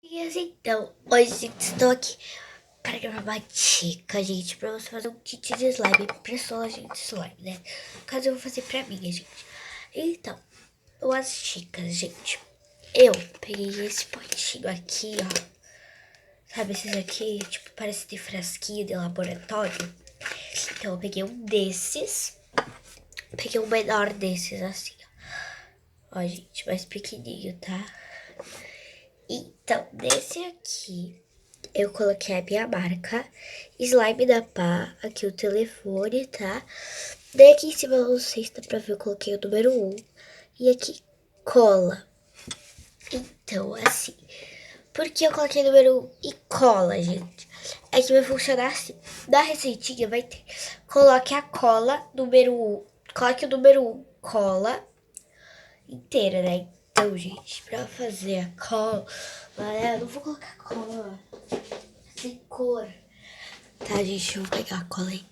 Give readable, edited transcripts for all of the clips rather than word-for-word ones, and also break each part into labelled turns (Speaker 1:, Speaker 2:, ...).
Speaker 1: Então, hoje estou aqui para gravar uma dica, gente, pra você fazer um kit de slime, personagem de slime, né? No caso, eu vou fazer pra mim, gente. Então, as dicas, gente. Eu peguei esse potinho aqui, ó. Sabe esses aqui, tipo, parece de frasquinho de laboratório? Então, eu peguei um desses. Peguei um menor desses, assim, ó. Ó, gente, mais pequenininho, tá? Então, nesse aqui, eu coloquei a minha marca, Slime da Pá, aqui o telefone, tá? Daí aqui em cima, não sei se dá pra ver, eu coloquei o número 1. E aqui, cola. Então, assim, por que eu coloquei o número 1 e cola, gente? É que vai funcionar assim. Na receitinha vai ter, coloque a cola, número 1, coloque o número 1, cola, inteira, né? Então, gente, pra fazer a cola, eu não vou colocar cola sem cor. Tá, gente, eu vou pegar a cola aí.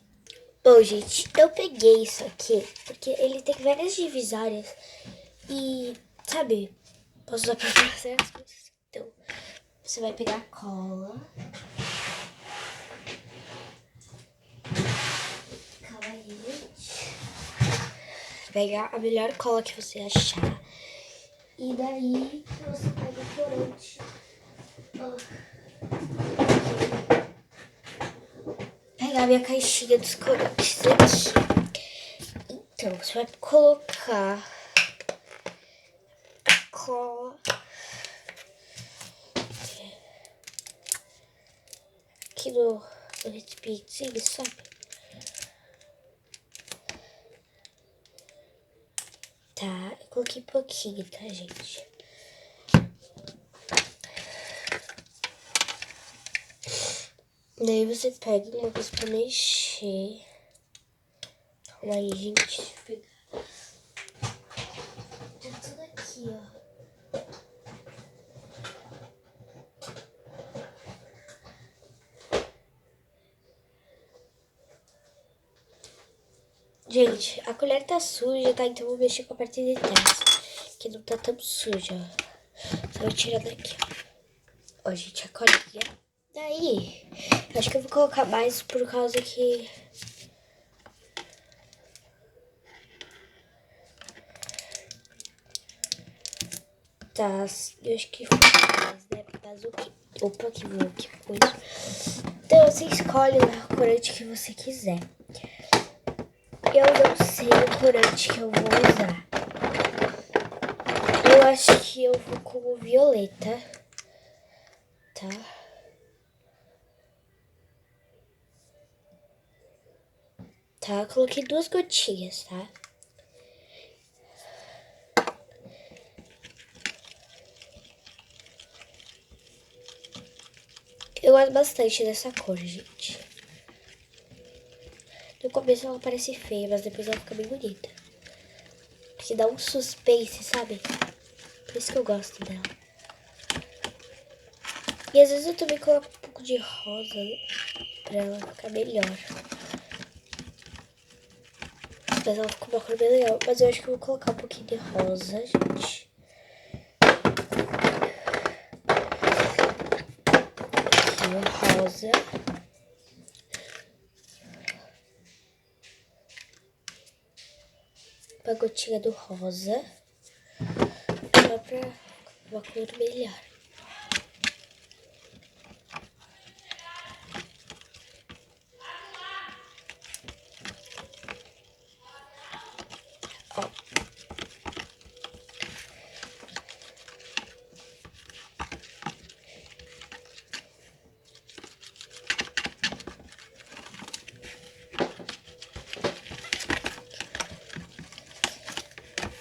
Speaker 1: Bom, gente, eu peguei isso aqui porque ele tem várias divisórias e, sabe, posso usar pra fazer as coisas. Então, você vai pegar a cola. Calma aí, gente. Pegar a melhor cola que você achar. E daí, você pega o corante. Pegar a minha caixinha dos corantes aqui. Então, você vai colocar cola aqui no recipientezinho, sabe? Tá, eu coloquei pouquinho, tá, gente? Daí você pega uma coisa pra mexer. Calma aí, gente. Deixa eu pegar. Tá tudo aqui, ó. Gente, a colher tá suja, tá? Então eu vou mexer com a parte de trás, que não tá tão suja, ó. Só vou tirar daqui, ó. Ó, gente, a colinha. Daí, eu acho que eu vou colocar mais por causa que... Tá, eu acho que foi mais, né? Por causa do que... Opa, que voou, que coisa. Então, você escolhe o corante que você quiser. Eu não sei o corante que eu vou usar. Eu acho que eu vou com o violeta, tá? Tá, coloquei 2 gotinhas, tá? Eu gosto bastante dessa cor, gente. No começo ela parece feia, mas depois ela fica bem bonita. Porque dá um suspense, sabe? Por isso que eu gosto dela. E às vezes eu também coloco um pouco de rosa pra ela ficar melhor. Mas ela ficou uma cor bem legal. Mas eu acho que eu vou colocar um pouquinho de rosa, gente. Aqui o rosa. Uma gotinha do rosa. Só pra uma cor melhor. Ó.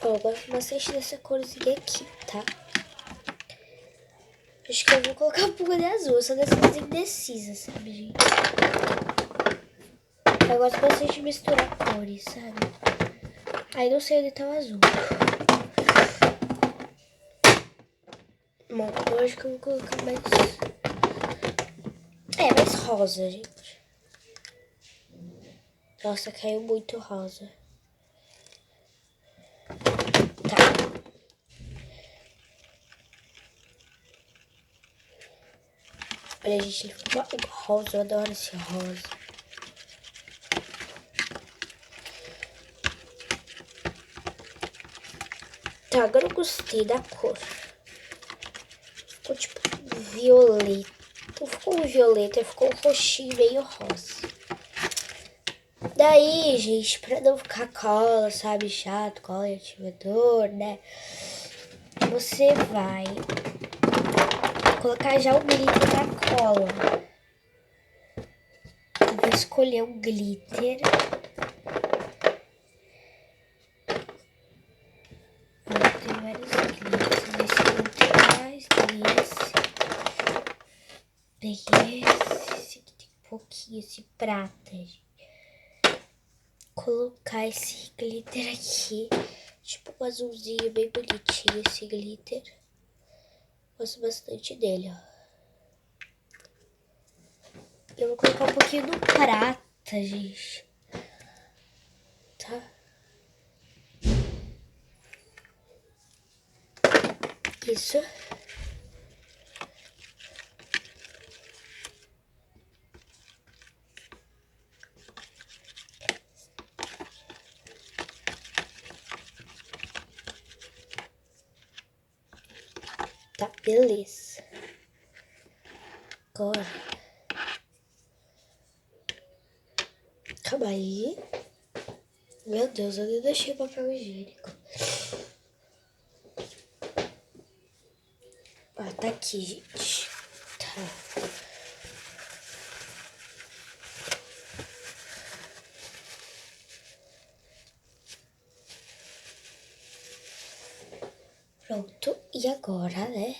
Speaker 1: Eu gosto bastante dessa corzinha aqui, tá? Acho que eu vou colocar um pouco de azul. Eu sou dessas indecisas, sabe, gente? Eu gosto bastante de misturar cores, sabe? Aí não sei onde tá o azul. Bom, eu acho que eu vou colocar mais... mais rosa, gente. Nossa, caiu muito rosa. Tá. Olha, gente, ele ficou rosa. Eu adoro esse rosa. Tá, agora eu gostei da cor. Ficou tipo violeta. Não ficou um violeta, ficou um roxinho meio rosa. Daí, gente, pra não ficar cola, sabe, chato, cola e ativador, né? Você vai colocar já o glitter na cola. Eu vou escolher um glitter. Tem vários glitters. Esse não tem mais, tem esse. Peguei esse aqui, tem um pouquinho, esse prata, gente. Colocar esse glitter aqui. Tipo um azulzinho bem bonitinho esse glitter. Gosto bastante dele, ó. Eu vou colocar um pouquinho no prata, gente. Tá? Isso. Tá, beleza. Agora. Calma aí. Meu Deus, eu nem deixei papel higiênico. Ah, tá aqui, gente. Tá. Pronto. E agora, né?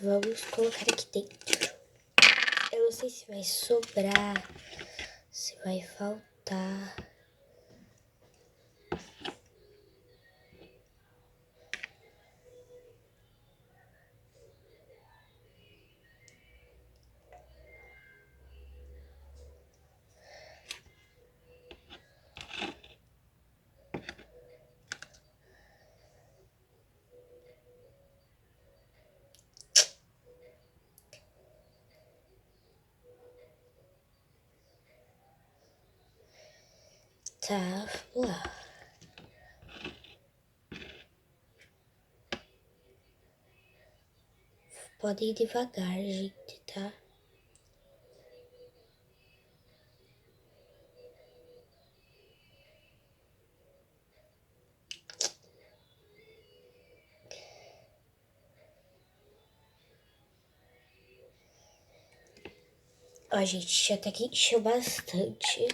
Speaker 1: Vamos colocar aqui dentro. Eu não sei se vai sobrar, se vai faltar. Tá, vamos lá. Pode ir devagar, gente, tá? Ó, gente, já tá aqui, encheu bastante.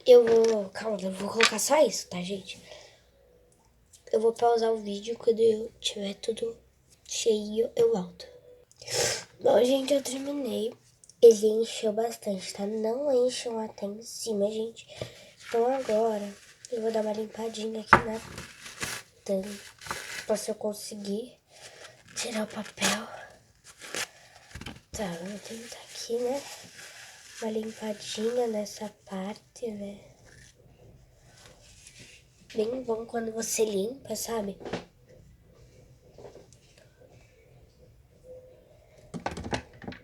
Speaker 1: Eu vou... Calma, eu vou colocar só isso, tá, gente? Eu vou pausar o vídeo quando eu tiver tudo cheio, eu volto. Bom, gente, eu terminei. Ele encheu bastante, tá? Não encham até em cima, gente. Então agora eu vou dar uma limpadinha aqui na tampa. Pra se eu conseguir tirar o papel. Tá, vou tentar aqui, né? Uma limpadinha nessa parte, né? Bem bom quando você limpa, sabe?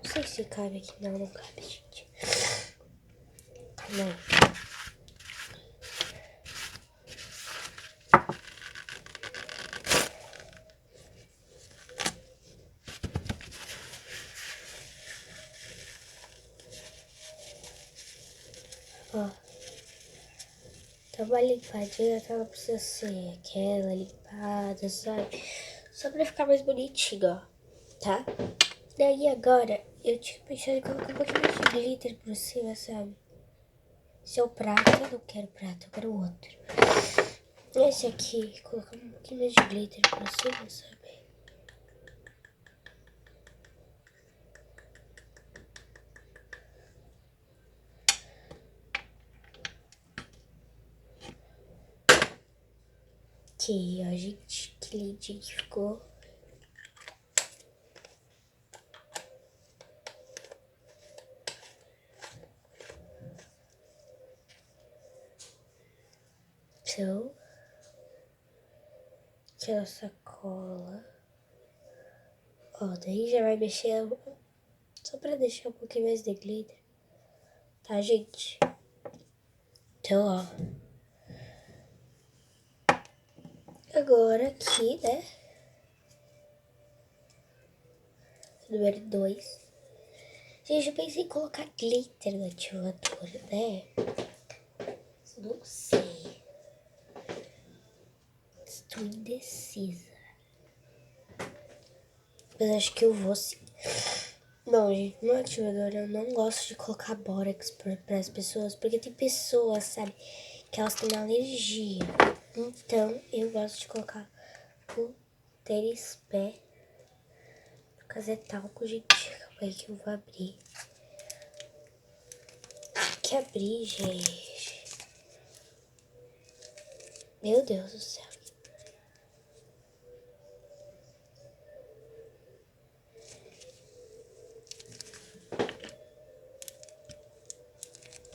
Speaker 1: Não sei se cabe aqui. Não, não cabe, gente. Não. Ó. Dá uma limpadinha, tá? Não precisa ser aquela limpada, sabe? Só pra ficar mais bonitinho, ó. Tá? Daí agora, eu tinha pensado em colocar um pouquinho mais de glitter por cima, sabe? Esse é o prata, eu não quero prata, eu quero o outro. Esse aqui, colocar um pouquinho mais de glitter por cima, sabe? Aqui, ó, gente, que lindinho que ficou. Então, aqui é a sacola. Ó, daí já vai mexer só pra deixar um pouquinho mais de glitter. Tá, gente? Então, ó. Agora aqui, né? Número 2. Gente, eu pensei em colocar glitter no ativador, né? Não sei. Estou indecisa. Mas acho que eu vou sim. Não, gente, no ativador eu não gosto de colocar bórax para as pessoas, porque tem pessoas, sabe, que elas têm alergia. Então, eu gosto de colocar o tênis pé. No caso é talco, gente. Calma aí que eu vou abrir. Que abrir, gente. Meu Deus do céu.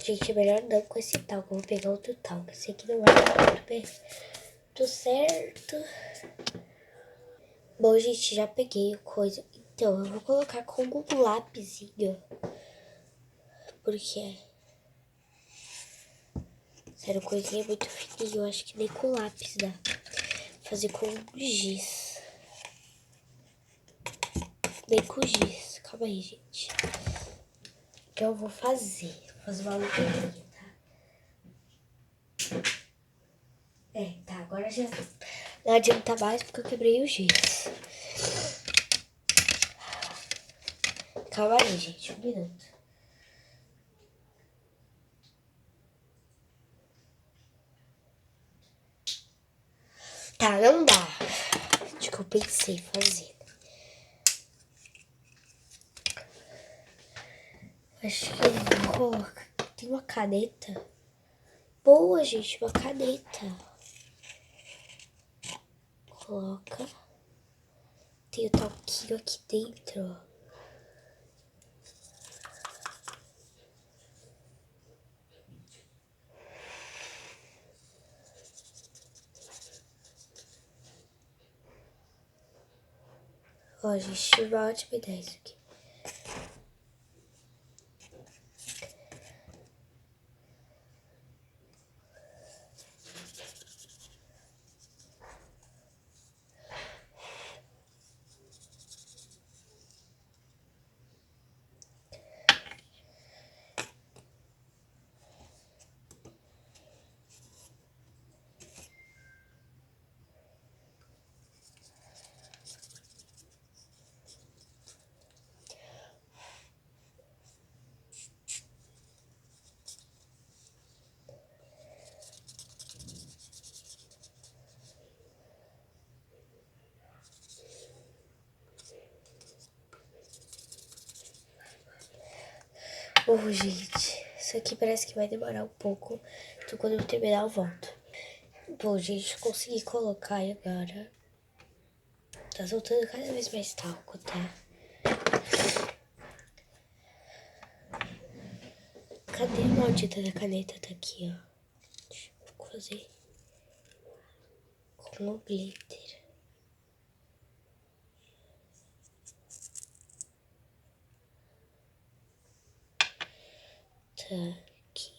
Speaker 1: Gente, é melhor não com esse talco. Eu vou pegar outro talco. Esse aqui não vai dar muito bem. Tudo certo. Bom, gente, já peguei a coisa. Então, eu vou colocar com um lápisinho. Porque, sério, coisinha muito fininha. Eu acho que nem com lápis dá. Vou fazer com giz. Nem com giz. Calma aí, gente. O que eu vou fazer? Vou fazer uma luzinha, tá? Tá, agora já não adianta mais porque eu quebrei o giz. Calma aí, gente, um minuto. Tá, não dá. Acho que eu pensei em fazer. Acho que eu vou colocar. Tem uma caneta. Boa, gente, uma caneta. Coloca. Tem o talquinho aqui dentro, ó. Ó, gente, tive uma ótima ideia isso aqui. Bom, gente, isso aqui parece que vai demorar um pouco. Então, quando eu terminar, eu volto. Bom, gente, consegui colocar agora. Tá soltando cada vez mais talco, tá? Cadê a maldita da caneta? Tá aqui, ó. Deixa eu fazer com o glitter. Tá aqui.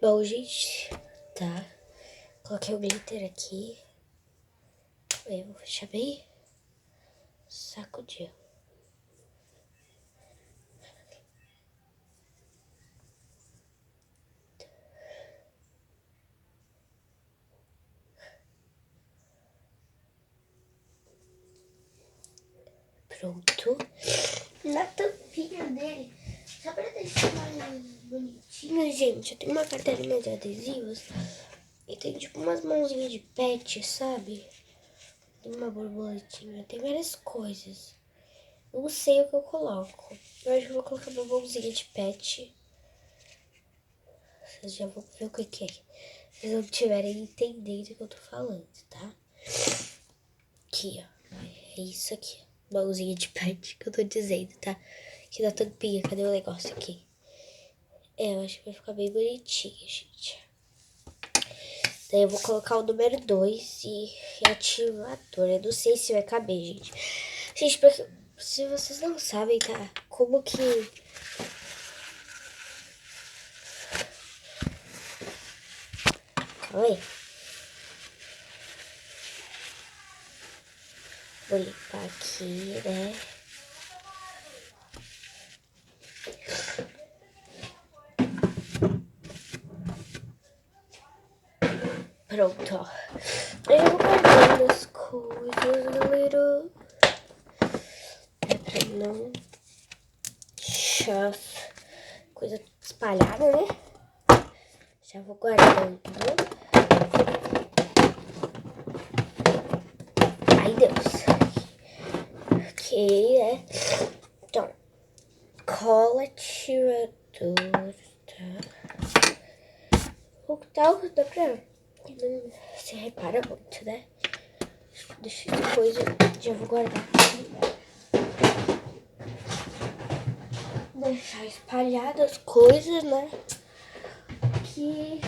Speaker 1: Bom, gente, tá. Coloquei o glitter aqui. Eu vou fechar bem. Sacudir. Pronto. Na tampinha dele, só pra deixar mais bonitinho, gente, eu tenho uma carteirinha de adesivos e tem tipo umas mãozinhas de pet, sabe? uma borboletinha. Tem várias coisas. Não sei o que eu coloco. Eu acho que eu vou colocar uma mãozinha de pet. Vocês já vão ver o que é. Se vocês não estiverem entendendo o que eu tô falando, tá? Aqui, ó. É isso aqui. Mãozinha de pet que eu tô dizendo, tá? Aqui na tampinha. Cadê o negócio aqui? Eu acho que vai ficar bem bonitinho, gente. Daí eu vou colocar o número 2 e ativador. Eu não sei se vai caber, gente. Gente, porque se vocês não sabem, tá? Como que... Calma aí. Vou limpar aqui, né? Pronto, ó. Eu vou guardando as coisas, galera. É pra não deixar coisa espalhada, né? Já vou guardando. Ai, Deus. Ok, né? Então, cola tirador, tá? O tal dá pra... Não se repara muito, né? Deixa essa coisa... Já vou guardar aqui. Deixar espalhadas as coisas, né? Que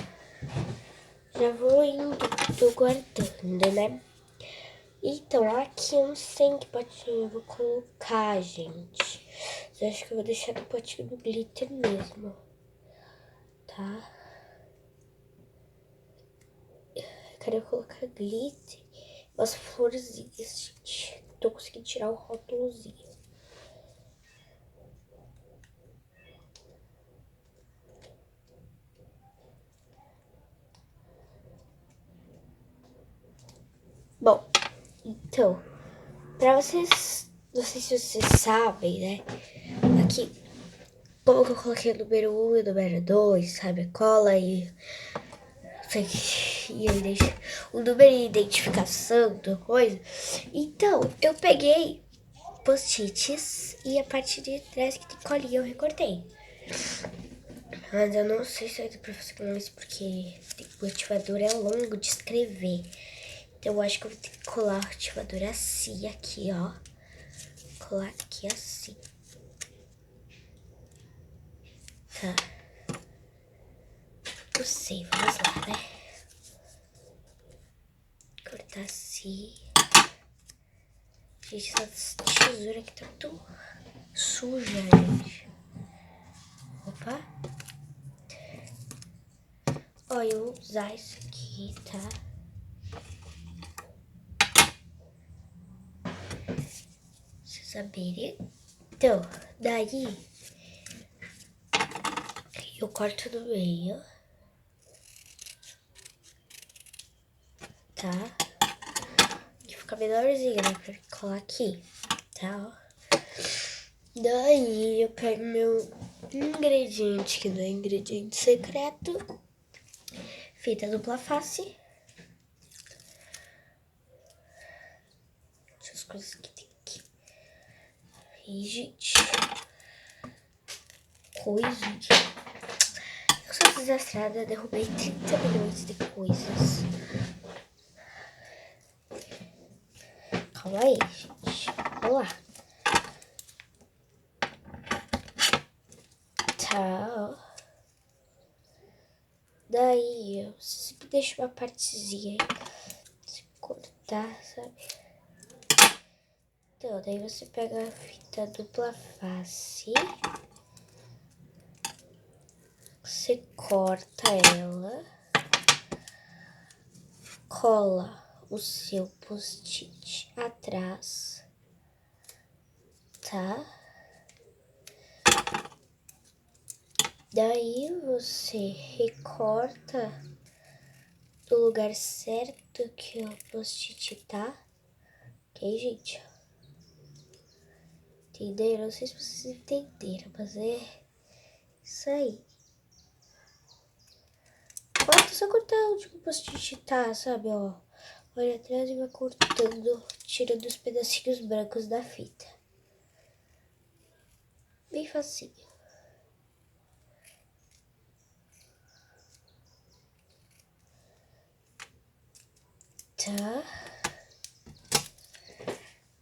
Speaker 1: já vou indo, tô guardando, né? Então, aqui eu não sei em que potinho eu vou colocar, gente. Eu acho que eu vou deixar no potinho do glitter mesmo, tá? Eu quero colocar glitter, umas florzinhas, gente. Tô conseguindo tirar o rótulozinho. Bom, então, pra vocês, não sei se vocês sabem, né? Aqui, como que eu coloquei o número 1 e o número 2, sabe? Cola e o número de identificação da coisa. Então, eu peguei post-its e a parte de trás que tem colinha eu recortei. Mas eu não sei se é do professor com isso, porque o ativador é longo de escrever. Então eu acho que eu vou ter que colar o ativador assim, aqui, ó. Colar aqui assim. Tá. Não sei, vamos lá, né? Cortar assim. Gente, essa tesoura aqui tá tudo suja, gente. Opa. Ó, eu vou usar isso aqui, tá? Vocês saberem. Então, daí eu corto no meio, tá? Que fica menorzinho, né? Pra colar aqui, tá? Daí eu pego meu ingrediente, que não é ingrediente secreto. Fita dupla face. Essas coisas que tem aqui. E, gente. Coisa. Eu sou desastrada, derrubei 30 milhões de coisas. Calma aí, gente. Vamos lá. Tá. Daí eu sempre deixo uma partezinha se cortar, sabe? Então, daí você pega a fita dupla face. Você corta ela. Cola o seu post-it atrás. Tá? Daí você recorta do lugar certo que o post-it tá. Ok, gente? Entenderam? Não sei se vocês entenderam, mas é isso aí. Falta só cortar onde o post-it tá, sabe, ó. olha atrás e vai cortando, tirando os pedacinhos brancos da fita. Bem facinho. Tá.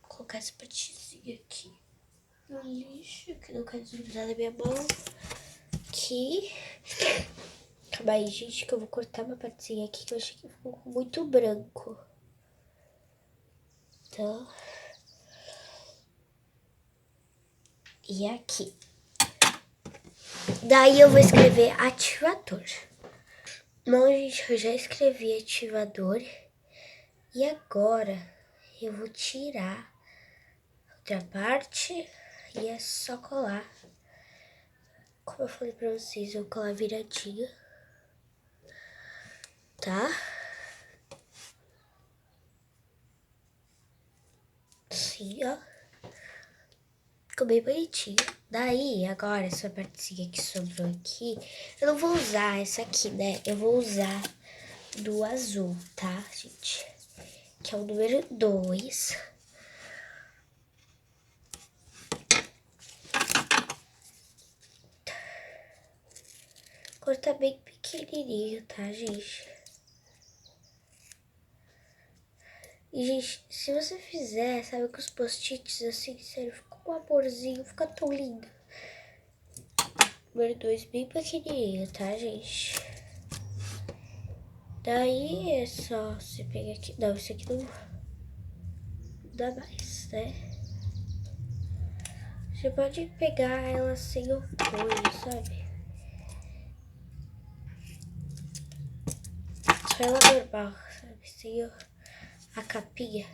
Speaker 1: Vou colocar essa partezinha aqui no lixo, que não quero usar na minha mão. Aqui. Calma aí, gente, que eu vou cortar uma partezinha aqui que eu achei que ficou muito branco. Então. E aqui. Daí eu vou escrever ativador. Bom, gente, eu já escrevi ativador. E agora eu vou tirar outra parte e é só colar. Como eu falei pra vocês, eu vou colar viradinho. Tá? Assim, ó. Ficou bem bonitinho. Daí, agora, essa partezinha que sobrou aqui, eu não vou usar essa aqui, né? Eu vou usar do azul, tá, gente? Que é o número 2. Cortar bem pequenininho, tá, gente? E, gente, se você fizer, sabe, com os post-its assim, sério, fica um amorzinho, fica tão lindo. Número 2 bem pequenininho, tá, gente? Daí é só você pegar aqui. Não, isso aqui não dá mais, né? Você pode pegar ela sem o coisa, sabe? Só ela normal, sabe? Sem a capinha.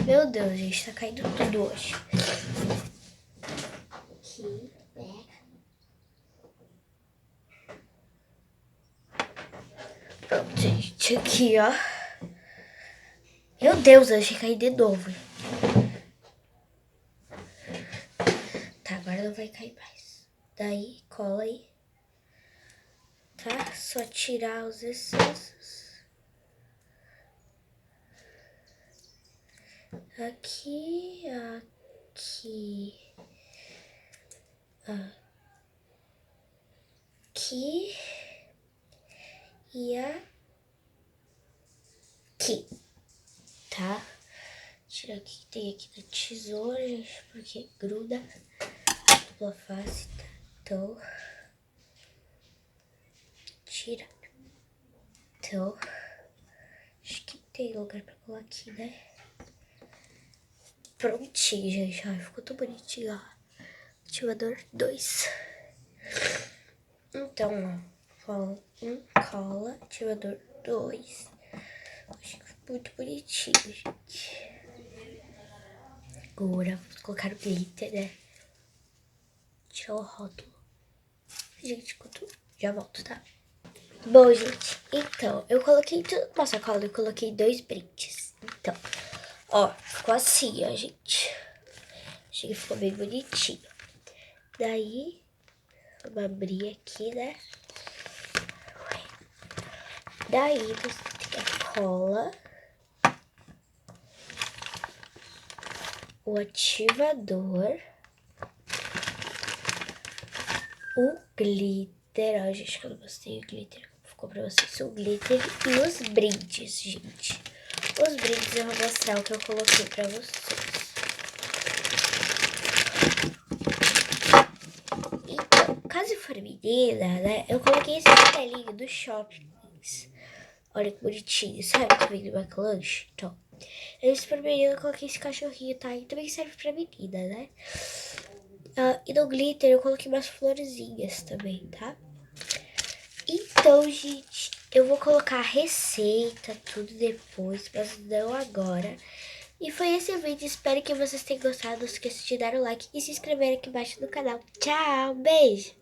Speaker 1: Meu Deus, gente, tá caindo tudo hoje. Aqui, né? Pronto, gente, aqui, ó. Meu Deus, eu achei cair de novo. Tá, agora não vai cair mais. Daí, cola aí. Tá? Só tirar os excessos. Aqui, aqui. Aqui. E aqui. Tá? Tirar o que tem aqui da tesoura, gente, porque gruda. Dupla face, tá? Então, tira. Então, acho que tem lugar pra colar aqui, né? Prontinho, gente. Ai, ficou tão bonitinho, ó. Ativador 2. Então, ó. Cola 1, cola, ativador 2. Acho que ficou muito bonitinho, gente. Agora, vamos colocar o glitter, né? Tirar o rótulo. Gente, enquanto já volto, tá? Bom, gente, então, eu coloquei tudo na sacola, eu coloquei 2 brindes. Então, ó, ficou assim, ó, gente. Achei que ficou bem bonitinho. Daí, vamos abrir aqui, né? Daí, você tem a cola, o ativador, o glitter. Ó, gente, que eu não mostrei o glitter. Ficou pra vocês o glitter e os brindes, gente. Os brindes eu vou mostrar o que eu coloquei pra vocês. Então, caso for menina, né, eu coloquei esse chinelinho do shopping. Olha que bonitinho, sabe que vem do McLanche? Então, esse pra menina eu coloquei esse cachorrinho, tá? E também serve pra menina, né? E no glitter eu coloquei umas florzinhas também, tá? Então, gente, eu vou colocar a receita, tudo depois, mas não agora. E foi esse vídeo, espero que vocês tenham gostado. Não esqueça de dar o like e se inscrever aqui embaixo no canal. Tchau, beijo!